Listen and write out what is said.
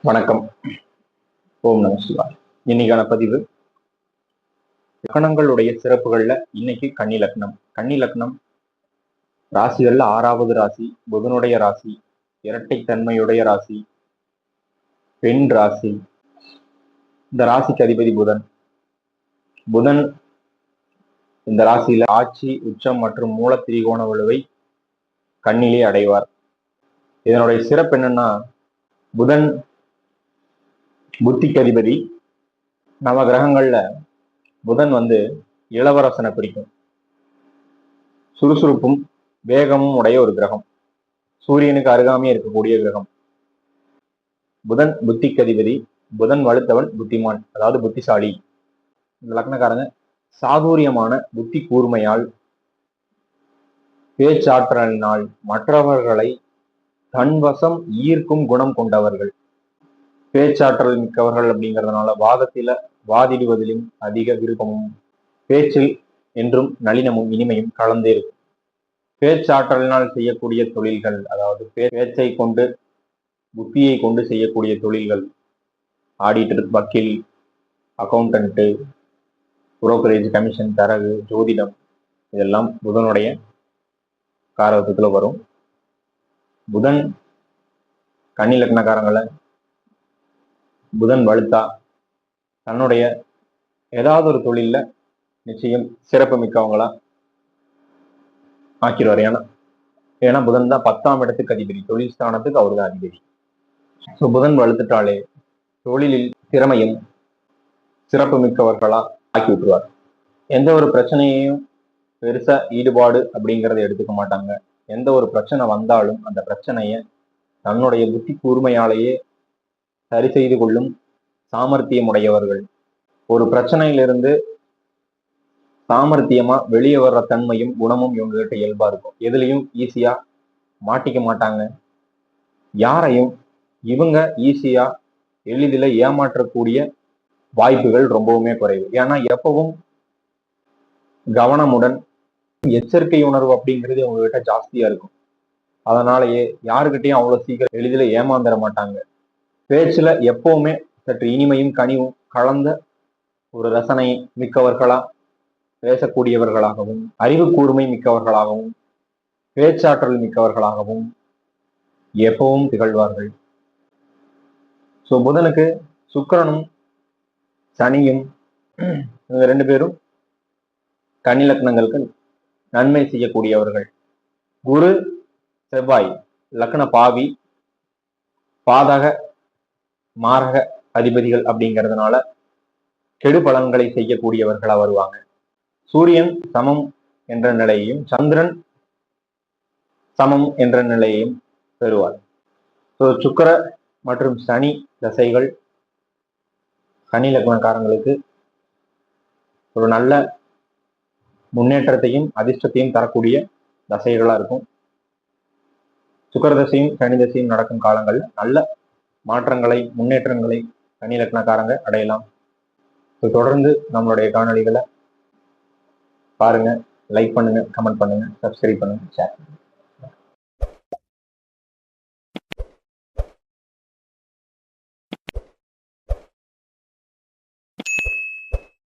வணக்கம். ஓம் நம சிவாய். இன்னைக்கான பதிவு லக்னங்களுடைய சிறப்புகள்ல இன்னைக்கு கன்னி லக்னம். கன்னி லக்னம் ராசிகள்ல 6வது ராசி, புதனுடைய ராசி, இரட்டைத்தன்மையுடைய ராசி, பெண் ராசி. இந்த ராசிக்கு அதிபதி புதன். புதன் இந்த ராசியில ஆட்சி, உச்சம் மற்றும் மூல திரிகோண வலுவை கண்ணிலே அடைவார். இதனுடைய சிறப்பு என்னன்னா, புதன் புத்திக்கு அதிபதி. நவ கிரகங்கள்ல புதன் இளவரசனை குறிக்கும். சுறுசுறுப்பும் வேகமும் உடைய ஒரு கிரகம். சூரியனுக்கு அருகாமையே இருக்கக்கூடிய கிரகம். புதன் புத்திக்கு அதிபதி. புதன் வலுத்தவன் புத்திமான், அதாவது புத்திசாலி. இந்த லக்னக்காரங்க சாதுரியமான புத்தி கூர்மையால், பேச்சாற்றலினால் மற்றவர்களை தன்வசம் ஈர்க்கும் குணம் கொண்டவர்கள். பேச்சாற்றல் மிக்கவர்கள் அப்படிங்கிறதுனால வாதிடுவதிலும் அதிக விருப்பமும், பேச்சில் என்றும் நளினமும் இனிமையும் கலந்தே இருக்கும். பேச்சாற்றலினால் செய்யக்கூடிய தொழில்கள், அதாவது பேச்சை கொண்டு புத்தியை கொண்டு செய்யக்கூடிய தொழில்கள், ஆடிட்டர், வக்கீல், அக்கௌண்டன்ட்டு, புரோக்கரேஜ், கமிஷன், தரகு, ஜோதிடம், இதெல்லாம் புதனுடைய காரகத்துக்குள்ள வரும். புதன் கன்னி லக்னக்காரங்களை புதன் வலுத்தா தன்னுடைய ஏதாவது ஒரு தொழில நிச்சயம் சிறப்பு மிக்கவங்களா ஆக்கிடுவார். ஏன்னா புதன் தான் 10ஆம் இடத்துக்கு அதிபதி, தொழில் ஸ்தானத்துக்கு அவரு தான் அதிபதி. ஸோ புதன் வலுத்துட்டாலே தொழிலில் திறமையும் சிறப்பு மிக்கவர்களா ஆக்கி விட்டுருவார். எந்த ஒரு பிரச்சனையையும் பெருசா ஈடுபாடு அப்படிங்கிறத எடுத்துக்க மாட்டாங்க. எந்த ஒரு பிரச்சனை வந்தாலும் அந்த பிரச்சனைய தன்னுடைய புத்தி கூர்மையாலேயே சரி செய்து கொள்ளும் சாமர்த்தியம் உடையவர்கள். ஒரு பிரச்சனையிலிருந்து சாமர்த்தியமா வெளியே வர்ற தன்மையும் குணமும் இவங்க கிட்ட இயல்பா இருக்கும். எதுலையும் ஈஸியா மாட்டிக்க மாட்டாங்க. யாரையும் இவங்க ஈஸியா எளிதில் ஏமாற்றக்கூடிய வாய்ப்புகள் ரொம்பவுமே குறைவு. ஏன்னா எப்பவும் கவனமுடன் எச்சரிக்கை உணர்வு அப்படிங்கிறது அவங்க கிட்ட ஜாஸ்தியா இருக்கும். அதனாலேயே யாருக்கிட்டையும் அவ்வளவு சீக்கிரம் எளிதில் ஏமாந்துட மாட்டாங்க. பேச்சுல எப்பவுமே சற்று இனிமையும் கனிவும் கலந்த ஒரு ரசனை மிக்கவர்களா, பேசக்கூடியவர்களாகவும், அறிவு கூர்மை மிக்கவர்களாகவும், பேச்சாற்றல் மிக்கவர்களாகவும் எப்பவும் திகழ்வார்கள். ஸோ புதனுக்கு சுக்கிரனும் சனியும் இவங்க 2 பேரும் கன்னி லக்னங்களுக்கு நன்மை செய்யக்கூடியவர்கள். குரு செவ்வாய் லக்ன பாவி, பாதக, மாரக அதிபதிகள் அப்படிங்கிறதுனால கெடு பலன்களை செய்யக்கூடியவர்களா வருவாங்க. சூரியன் சமம் என்ற நிலையையும் சந்திரன் சமம் என்ற நிலையையும் பெறுவார். ஸோ சுக்கிர மற்றும் சனி தசைகள் கன்னி லக்னக்காரங்களுக்கு ஒரு நல்ல முன்னேற்றத்தையும் அதிர்ஷ்டத்தையும் தரக்கூடிய தசைகளா இருக்கும். சுக்கிர தசையும் சனி தசையும் நடக்கும் காலங்களில் நல்ல மாற்றங்களை, முன்னேற்றங்களை கன்னி லக்னக்காரங்க அடையலாம். தொடர்ந்து நம்மளுடைய காணொளிகளை பாருங்க, லைக் பண்ணுங்க, கமெண்ட் பண்ணுங்க, சப்ஸ்கிரைப் பண்ணுங்க, ஷேர் பண்ணுங்க.